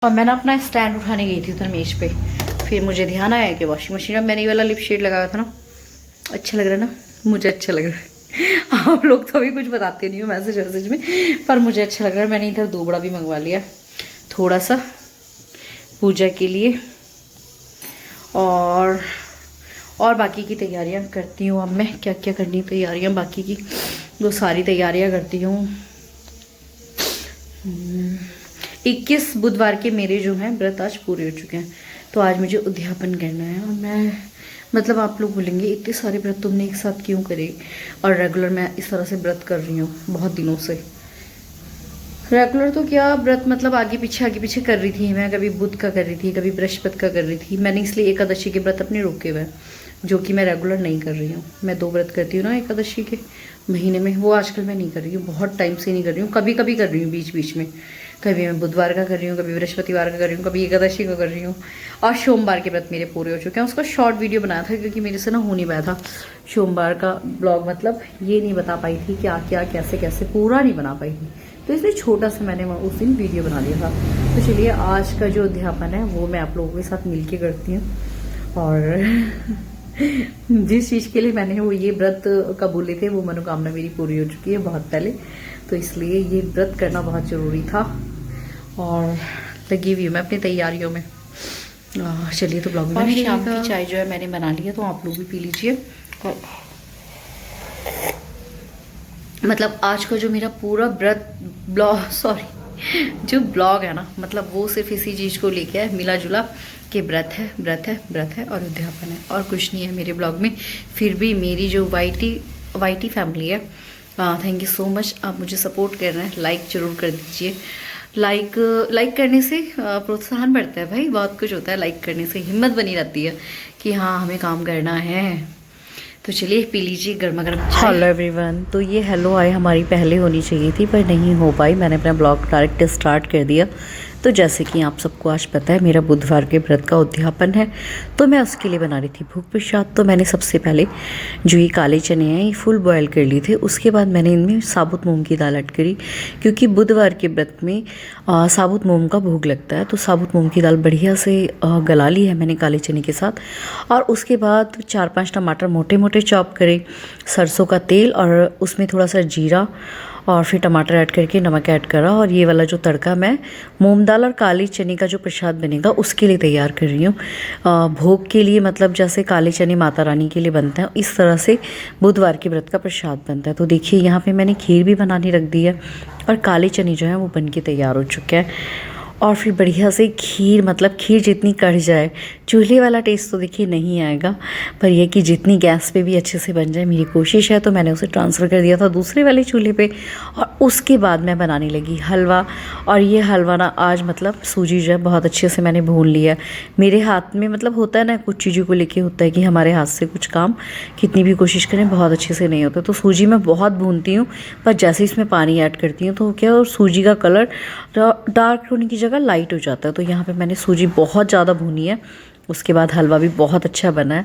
और मैं ना अपना स्टैंड उठाने गई थी उधर मेज पे, फिर मुझे ध्यान आया कि वॉशिंग मशीन में मैंने ये वाला लिप शेड लगाया था ना, अच्छा लग रहा है ना, मुझे अच्छा लग रहा है। आप लोग तो अभी कुछ बताते नहीं हो मैसेज में, पर मुझे अच्छा लग रहा है। मैंने इधर दोबड़ा भी मंगवा लिया थोड़ा सा पूजा के लिए, और बाकी की तैयारियां करती हूँ। अब मैं क्या क्या करनी तैयारियां बाकी की, वो सारी तैयारियां करती हूँ। 21 बुधवार के मेरे जो हैं व्रत आज पूरे हो चुके हैं, तो आज मुझे उद्यापन करना है। और मैं मतलब आप लोग बोलेंगे इतने सारे व्रत तुमने एक साथ क्यों करे, और रेगुलर मैं इस तरह से व्रत कर रही हूँ बहुत दिनों से। रेगुलर तो क्या व्रत मतलब आगे पीछे कर रही थी मैं, कभी बुध का कर रही थी, कभी बृहस्पति का कर रही थी मैंने, इसलिए एकादशी के व्रत अपने रोके हुए हैं, जो कि मैं रेगुलर नहीं कर रही हूँ। मैं 2 व्रत करती हूँ ना एकादशी के महीने में, वो आजकल मैं नहीं कर रही हूँ, बहुत टाइम से नहीं कर रही हूँ। कभी कभी कर रही हूँ बीच बीच में, कभी मैं बुधवार का कर रही हूँ, कभी बृहस्पतिवार का कर रही हूँ, कभी एकादशी का कर रही हूँ। और सोमवार के व्रत मेरे पूरे हो चुके हैं। उसका शॉर्ट वीडियो बनाया था क्योंकि मेरे से ना हो नहीं पाया था सोमवार का ब्लॉग, मतलब ये नहीं बता पाई थी क्या क्या कैसे कैसे, पूरा नहीं बना पाई थी, तो इसलिए छोटा सा मैंने उस दिन वीडियो बना दिया था। तो चलिए आज का जो अध्यापन है वो मैं आप लोगों के साथ मिलके करती हूँ। और जिस चीज़ के लिए मैंने वो ये व्रत का बोले थे वो मनोकामना मेरी पूरी हो चुकी है बहुत पहले, तो इसलिए ये व्रत करना बहुत ज़रूरी था। और लगी हुई हूँ मैं अपनी तैयारियों में। चलिए तो ब्लॉग में शाम की चाय जो है मैंने बना लिया, तो आप लोग भी पी लीजिए। मतलब आज का जो मेरा पूरा व्रत जो ब्लॉग है ना, मतलब वो सिर्फ इसी चीज़ को लेके है, मिला जुला कि व्रत है और उद्यापन है, और कुछ नहीं है मेरे ब्लॉग में। फिर भी मेरी जो वाईटी फैमिली है, थैंक यू सो मच, आप मुझे सपोर्ट कर रहे हैं। लाइक ज़रूर कर दीजिए, लाइक करने से प्रोत्साहन बढ़ता है भाई, बहुत कुछ होता है लाइक करने से, हिम्मत बनी रहती है कि हाँ हमें काम करना है। तो चलिए पी लीजिए गर्मा गर्म चाय। हेलो एवरीवन, तो ये हेलो आए हमारी पहले होनी चाहिए थी पर नहीं हो पाई, मैंने अपना ब्लॉग डायरेक्ट स्टार्ट कर दिया। तो जैसे कि आप सबको आज पता है मेरा बुधवार के व्रत का उद्यापन है, तो मैं उसके लिए बना रही थी भोग प्रसाद। तो मैंने सबसे पहले जो ये काले चने हैं ये फुल बॉयल कर लिए थे, उसके बाद मैंने इनमें साबुत मूंग की दाल ऐड करी, क्योंकि बुधवार के व्रत में साबुत मूंग का भोग लगता है। तो साबुत मूंग की दाल बढ़िया से गला ली है मैंने काले चने के साथ, और उसके बाद 4-5 टमाटर मोटे मोटे चॉप करे, सरसों का तेल और उसमें थोड़ा सा जीरा, और फिर टमाटर ऐड करके नमक ऐड करा। और ये वाला जो तड़का मैं मूंग दाल और काले चने का जो प्रसाद बनेगा उसके लिए तैयार कर रही हूँ। भोग के लिए मतलब जैसे काले चने माता रानी के लिए बनते हैं, इस तरह से बुधवार के व्रत का प्रसाद बनता है। तो देखिए यहाँ पे मैंने खीर भी बनाने रख दी है, और काले चने जो हैं वो बन के तैयार हो चुके हैं। और फिर बढ़िया से खीर, मतलब खीर जितनी कढ़ जाए, चूल्हे वाला टेस्ट तो देखिए नहीं आएगा, पर यह कि जितनी गैस पे भी अच्छे से बन जाए मेरी कोशिश है। तो मैंने उसे ट्रांसफ़र कर दिया था दूसरे वाले चूल्हे पे, और उसके बाद मैं बनाने लगी हलवा। और ये हलवा ना आज मतलब सूजी जो है बहुत अच्छे से मैंने भून लिया। मेरे हाथ में मतलब होता है ना, कुछ चीज़ों को लेके होता है कि हमारे हाथ से कुछ काम कितनी भी कोशिश करें बहुत अच्छे से नहीं होता। तो सूजी मैं बहुत भूनती हूँ, पर जैसे इसमें पानी ऐड करती हूँ तो क्या, और सूजी का कलर डार्क होने की जगह लाइट हो जाता है। तो यहाँ पे मैंने सूजी बहुत ज़्यादा भूनी है, उसके बाद हलवा भी बहुत अच्छा बना है।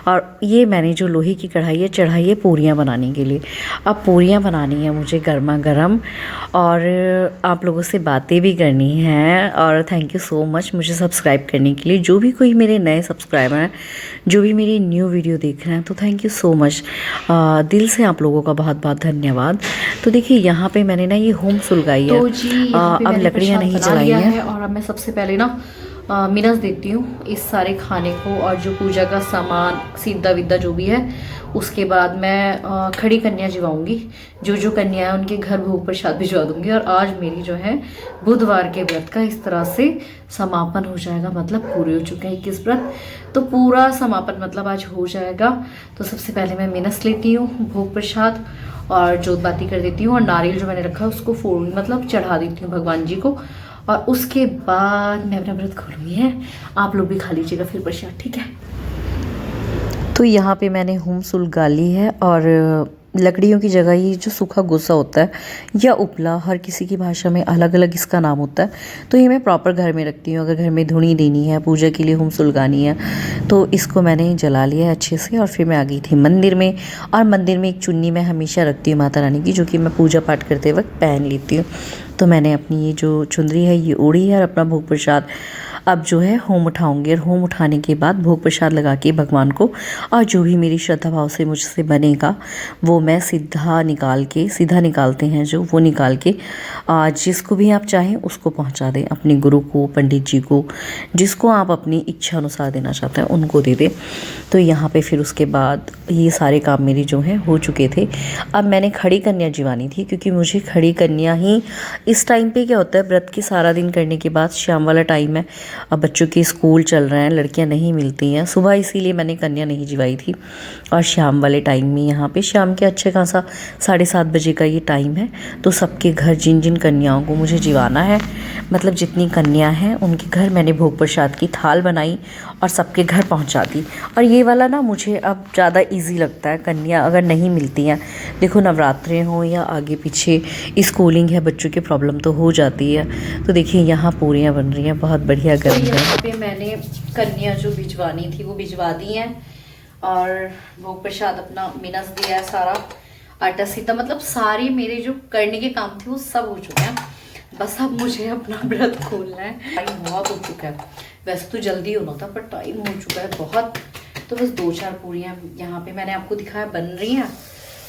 और ये मैंने जो लोहे की कढ़ाई है चढ़ाई है पूरियाँ बनाने के लिए। अब पूरियाँ बनानी है मुझे गर्मा गर्म, और आप लोगों से बातें भी करनी हैं। और थैंक यू सो मच मुझे सब्सक्राइब करने के लिए, जो भी कोई मेरे नए सब्सक्राइबर हैं, जो भी मेरी न्यू वीडियो देख रहे हैं, तो थैंक यू सो मच, दिल से आप लोगों का बहुत बहुत धन्यवाद। तो देखिए यहाँ पे मैंने ना ये होम सुलगाई है, अब लकड़ियाँ नहीं जलाई हैं। और अब मैं सबसे पहले ना मिनस देती हूँ इस सारे खाने को, और जो पूजा का सामान सीधा विदा जो भी है, उसके बाद मैं खड़ी कन्या जिवाऊंगी, जो कन्या है उनके घर भोग प्रसाद भिजवा दूंगी। और आज मेरी जो है बुधवार के व्रत का इस तरह से समापन हो जाएगा, मतलब पूरे हो चुके हैं 21 व्रत, तो पूरा समापन मतलब आज हो जाएगा। तो सबसे पहले मैं मिनस लेती हूँ भोग प्रसाद, और जोत बाती कर देती हूँ, और नारियल जो मैंने रखा है उसको फोड़ मतलब चढ़ा देती हूँ भगवान जी को, और उसके बाद मैं अपना व्रत खोलूँगी है। आप लोग भी खा लीजिएगा फिर प्रसाद, ठीक है। तो यहाँ पे मैंने होम सुलगा ली है, और लकड़ियों की जगह ये जो सूखा गुस्सा होता है या उपला, हर किसी की भाषा में अलग अलग इसका नाम होता है, तो ये मैं प्रॉपर घर में रखती हूँ। अगर घर में धुनी देनी है, पूजा के लिए होम सुलगानी है, तो इसको मैंने जला लिया है अच्छे से। और फिर मैं आ गई थी मंदिर में, और मंदिर में एक चुन्नी मैं हमेशा रखती हूँ माता रानी की, जो कि मैं पूजा पाठ करते वक्त पहन लेती हूँ। तो मैंने अपनी ये जो चुंदरी है ये ओढ़ी है और अपना भोग प्रसाद अब जो है होम उठाऊंगी, और होम उठाने के बाद भोग प्रसाद लगा के भगवान को, और जो भी मेरी श्रद्धा भाव से मुझसे बनेगा वो मैं सीधा निकालते हैं जो, वो निकाल के जिसको भी आप चाहें उसको पहुंचा दें, अपने गुरु को, पंडित जी को, जिसको आप अपनी इच्छा अनुसार देना चाहते हैं उनको दे दें। तो यहाँ पे फिर उसके बाद ये सारे काम मेरे जो हैं हो चुके थे। अब मैंने खड़ी कन्या जीवानी थी, क्योंकि मुझे खड़ी कन्या ही इस टाइम पे क्या होता है, व्रत के सारा दिन करने के बाद शाम वाला टाइम है, अब बच्चों के स्कूल चल रहे हैं, लड़कियां नहीं मिलती हैं सुबह, इसीलिए मैंने कन्या नहीं जिवाई थी। और शाम वाले टाइम में यहाँ पे शाम के अच्छे खासा 7:30 बजे का ये टाइम है, तो सबके घर जिन जिन कन्याओं को मुझे जिवाना है, मतलब जितनी कन्या हैं उनके घर मैंने भोग प्रसाद की थाल बनाई और सबके घर पहुँचा दी। और ये वाला ना मुझे अब ज़्यादा ईजी लगता है, कन्या अगर नहीं मिलती हैं, देखो नवरात्रे हों या आगे पीछे स्कूलिंग है बच्चों की, प्रॉब्लम तो हो जाती है। तो देखिए यहाँ पूरियाँ बन रही हैं, बहुत बढ़िया गर्म है। यहाँ पे मैंने कन्या जो भिजवानी थी वो भिजवा दी हैं, और भोग प्रसाद अपना मिनस दिया है, सारा आटा सीधा, मतलब सारे मेरे जो करने के काम थे वो सब हो चुके हैं। बस अब मुझे अपना व्रत खोलना है। टाइम बहुत हो चुका है, वैसे तो जल्दी होना था पर टाइम हो चुका है बहुत। तो बस 2-4 पूरियाँ यहाँ पे मैंने आपको दिखाया बन रही हैं,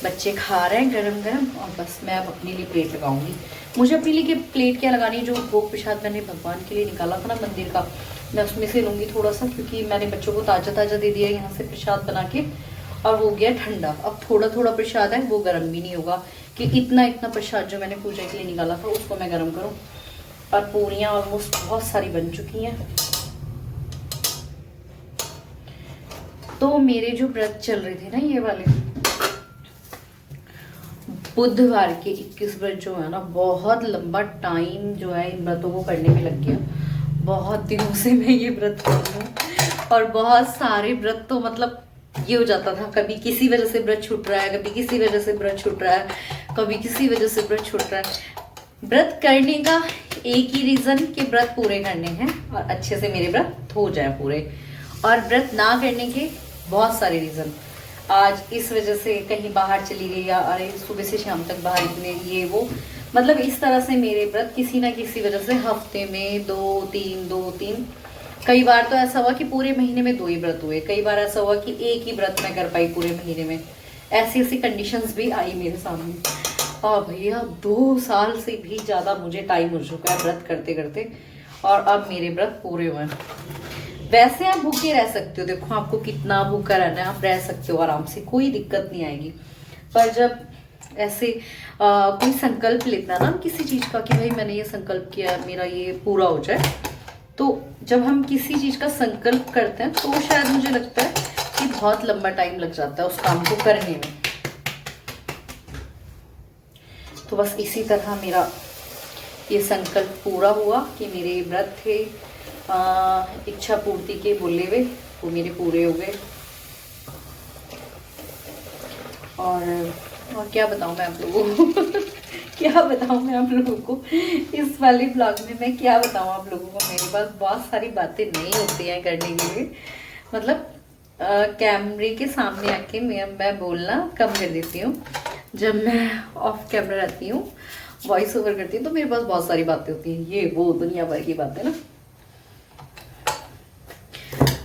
बच्चे खा रहे हैं गरम गरम, और बस मैं अब अपने लिए प्लेट लगाऊंगी। मुझे अपने लिए प्लेट क्या लगानी, जो भोग प्रसाद मैंने भगवान के लिए निकाला था ना मंदिर का, मैं उसमें से लूँगी थोड़ा सा, क्योंकि मैंने बच्चों को ताज़ा ताज़ा दे दिया यहाँ से प्रसाद बना के, और हो गया ठंडा। अब थोड़ा थोड़ा प्रसाद है, वो गर्म भी नहीं होगा कि इतना इतना प्रसाद जो मैंने पूजा के लिए निकाला था उसको मैं गर्म करूँ। और पूरियाँ ऑलमोस्ट बहुत सारी बन चुकी हैं। तो मेरे जो व्रत चल रहे थे ना ये वाले, बुधवार के 21 व्रत जो है ना, बहुत लंबा टाइम जो है इन व्रतों को करने में लग गया। बहुत दिनों से मैं ये व्रत कर रही हूँ, और बहुत सारे व्रत तो मतलब ये हो जाता था, कभी किसी वजह से व्रत छूट रहा है, कभी किसी वजह से व्रत छूट रहा है, कभी किसी वजह से व्रत छूट रहा है। व्रत करने का एक ही रीजन कि व्रत पूरे करने हैं और अच्छे से मेरे व्रत हो जाए पूरे, और व्रत ना करने के बहुत सारे रीजन। आज इस वजह से कहीं बाहर चली गई, या अरे सुबह से शाम तक बाहर इतने ये वो, मतलब इस तरह से मेरे व्रत किसी ना किसी वजह से हफ्ते में 2-3 कई बार तो ऐसा हुआ कि पूरे महीने में 2 ही व्रत हुए, कई बार ऐसा हुआ कि 1 ही व्रत मैं कर पाई पूरे महीने में। ऐसी ऐसी कंडीशंस भी आई मेरे सामने। और भैया 2 साल से भी ज़्यादा मुझे टाइम हो चुका है व्रत करते करते, और अब मेरे व्रत पूरे हुए हैं। वैसे आप भूखे रह सकते हो, देखो आपको कितना भूखा रहना है, आप रह सकते हो आराम से, कोई दिक्कत नहीं आएगी। पर जब ऐसे कोई संकल्प लेता है ना किसी चीज का कि भाई मैंने ये संकल्प किया मेरा ये पूरा हो जाए, तो जब हम किसी चीज का संकल्प करते हैं तो शायद मुझे लगता है कि बहुत लंबा टाइम लग जाता है उस काम को करने में। तो बस इसी तरह मेरा ये संकल्प पूरा हुआ कि मेरे व्रत थे इच्छा पूर्ति के बोले हुए, वो मेरे पूरे हो गए। और क्या बताऊं मैं आप लोगों को क्या बताऊं मैं आप लोगों को इस वाले ब्लॉग में मैं क्या बताऊं आप लोगों को। मेरे पास बहुत सारी बातें नहीं होती हैं करने के लिए, मतलब कैमरे के सामने आके मैं बोलना कम कर देती हूँ। जब मैं ऑफ कैमरा रहती हूँ, वॉइस ओवर करती हूँ, तो मेरे पास बहुत सारी बातें होती हैं, ये वो दुनिया भर की बातें ना।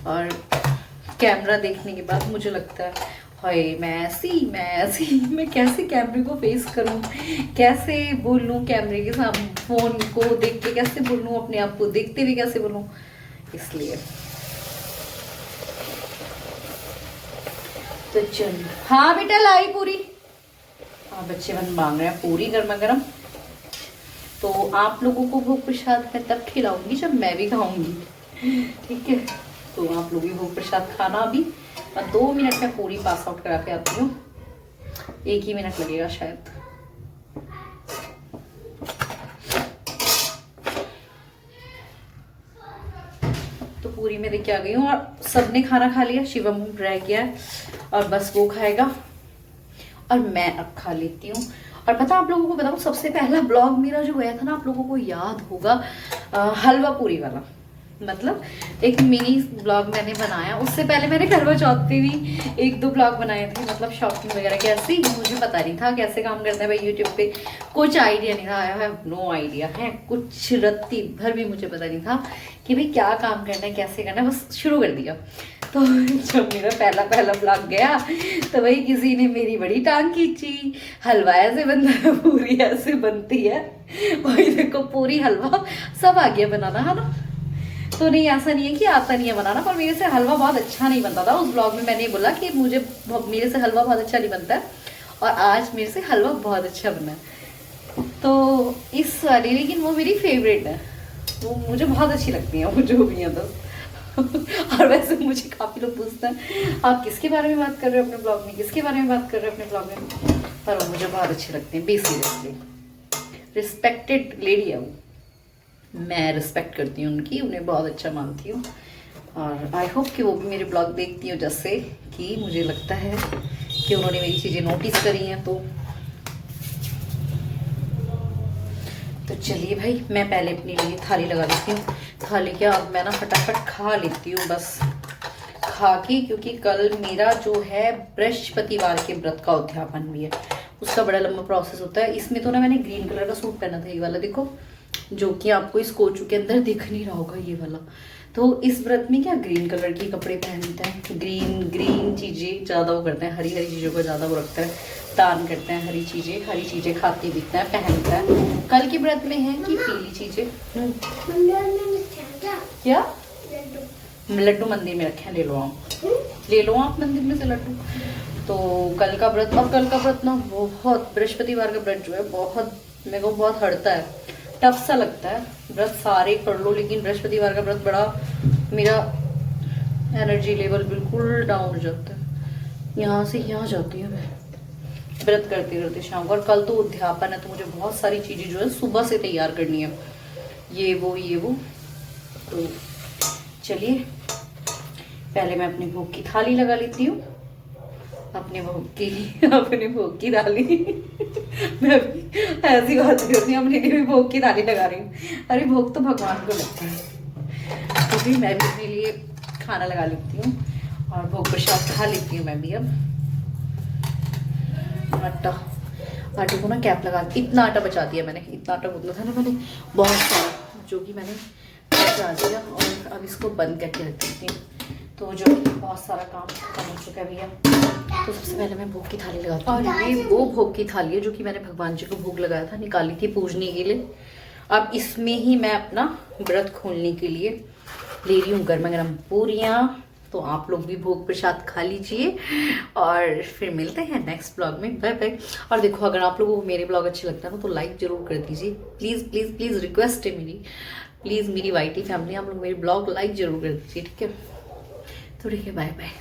और कैमरा देखने के बाद मुझे लगता है हाय मैं ऐसी मैं कैसे कैमरे को फेस करूं, कैसे बोलूं कैमरे के सामने, फोन को देख के कैसे बोलूं, अपने आप को देखते हुए कैसे बोलूं। इसलिए तो चल, हाँ बेटा लाई पूरी, हाँ बच्चे मन मांग रहे हैं पूरी गर्मा गर्म। तो आप लोगों को भोग प्रसाद मैं तब खिलाऊंगी जब मैं भी खाऊंगी, ठीक है। तो आप लोग भी भोग प्रसाद खाना अभी, और 2 मिनट में पूरी पास आउट करा के आती हूँ, 1 ही मिनट लगेगा शायद। तो पूरी में देख के आ गई हूँ, और सबने खाना खा लिया, शिवम रह गया है और बस वो खाएगा और मैं अब खा लेती हूँ। और पता आप लोगों को बताऊँ, सबसे पहला ब्लॉग मेरा जो हुआ था ना, आप लोगों को याद होगा हलवा पूरी वाला। मतलब एक मिनी ब्लॉग मैंने बनाया। उससे पहले मैंने करवा चौथ पे भी 1-2 ब्लॉग बनाए थे, मतलब शॉपिंग वगैरह कैसे, मुझे पता नहीं था कैसे काम करता है भाई यूट्यूब पे, कुछ आइडिया नहीं था। आई हैव नो आइडिया है, कुछ रत्ती भर भी मुझे पता नहीं था कि भाई क्या काम करना है, कैसे करना है, बस शुरू कर दिया। तो जब मेरा पहला ब्लॉग गया तो भाई किसी ने मेरी बड़ी टांग खींची, हलवा ऐसे बनता है, पूरी ऐसे बनती है, वही देखो पूरी हलवा सब आ गया बनाना, है ना। तो नहीं, ऐसा नहीं है कि आता नहीं है बनाना, पर मेरे से हलवा बहुत अच्छा नहीं बनता था। उस ब्लॉग में मैंने बोला कि मेरे से हलवा बहुत अच्छा नहीं बनता है, और आज मेरे से हलवा बहुत अच्छा बना है। तो इस वाली, लेकिन वो मेरी फेवरेट है, वो मुझे बहुत अच्छी लगती है, वो जो भी है तो। और वैसे मुझे काफ़ी लोग पूछते हैं आप किसके बारे में बात कर रहे हो अपने ब्लॉग में, किसके बारे में बात कर रहे हो अपने ब्लॉग में, पर वो मुझे बहुत अच्छी लगती है। बी सीरियसली, रिस्पेक्टेड लेडी है वो, मैं रिस्पेक्ट करती हूँ उनकी, उन्हें बहुत अच्छा मानती हूँ। और आई होप कि वो भी मेरे ब्लॉग देखती हो, जैसे कि मुझे लगता है कि उन्होंने मेरी चीज़ें नोटिस करी हैं। तो चलिए भाई, मैं पहले अपने लिए थाली लगा लेती हूँ। थाली क्या, अब मैं ना फटाफट खा लेती हूँ बस, खा के, क्योंकि कल मेरा जो है बृहस्पतिवार के व्रत का उद्यापन भी है, उसका बड़ा लंबा प्रोसेस होता है। इसमें तो ना मैंने ग्रीन कलर का सूट पहना था, ये वाला देखो, जो कि आपको इस कोचू के अंदर दिख नहीं रहा होगा, ये वाला। तो इस व्रत में क्या ग्रीन कलर के कपड़े पहनते हैं, ग्रीन चीज़ें ज़्यादा वो करते हैं, हरी चीज़ों को ज़्यादा वो रखता है, दान करते हैं, हरी चीज़ें खाते पीते हैं, पहनता है। कल के व्रत में है कि पीली चीज़ें, क्या लड्डू मंदिर में रखे हैं, ले लो आप मंदिर में से लड्डू। तो कल का व्रत, और कल का व्रत ना बहुत, बृहस्पतिवार का व्रत जो है बहुत, मेरे को बहुत हड़ता है, टफ सा लगता है। व्रत सारे कर लो, लेकिन बृहस्पतिवार का व्रत बड़ा, मेरा एनर्जी लेवल बिल्कुल डाउन हो जाता है, यहाँ से यहाँ जाती हूँ मैं व्रत करते करते शाम को। और कल तो उद्यापन है, तो मुझे बहुत सारी चीज़ें जो है सुबह से तैयार करनी है, ये वो। तो चलिए पहले मैं अपनी भोग की थाली लगा लेती हूँ, अपने भोग की थाली मैं भी ऐसी बात करती हूँ, अपने लिए भी भोग की थाली लगा रही हूँ। अरे भोग तो भगवान को लगता है, तो भी मैं भी अपने लिए खाना लगा लेती हूँ और भोग प्रसाद खा लेती हूँ मैं भी। अब आटे को ना कैप लगा, इतना आटा बचा दिया मैंने, इतना आटा गूंदना था ना मैंने बहुत सारा, जो कि मैंने बचा दिया, और अब इसको बंद करके रख देती हूँ। तो जो बहुत सारा काम खत्म हो चुका है भैया। तो सबसे पहले मैं भोग की थाली लगाती हूँ, और ये वो भोग की थाली है जो कि मैंने भगवान जी को भोग लगाया था, निकाली थी पूजने के लिए। अब इसमें ही मैं अपना व्रत खोलने के लिए ले रही हूँ गर्मा गर्म पूरियाँ। तो आप लोग भी भोग प्रसाद खा लीजिए, और फिर मिलते हैं नेक्स्ट ब्लॉग में। Bye bye. और देखो, अगर आप लोगों को मेरे ब्लॉग अच्छे लगता है ना, तो लाइक जरूर कर दीजिए, प्लीज़ प्लीज़ प्लीज़, रिक्वेस्ट है मेरी, प्लीज़ मेरी वाईटी फैमिली, आप लोग मेरे ब्लॉग लाइक जरूर कर दीजिए, ठीक है। तो ठीक है, बाय बाय।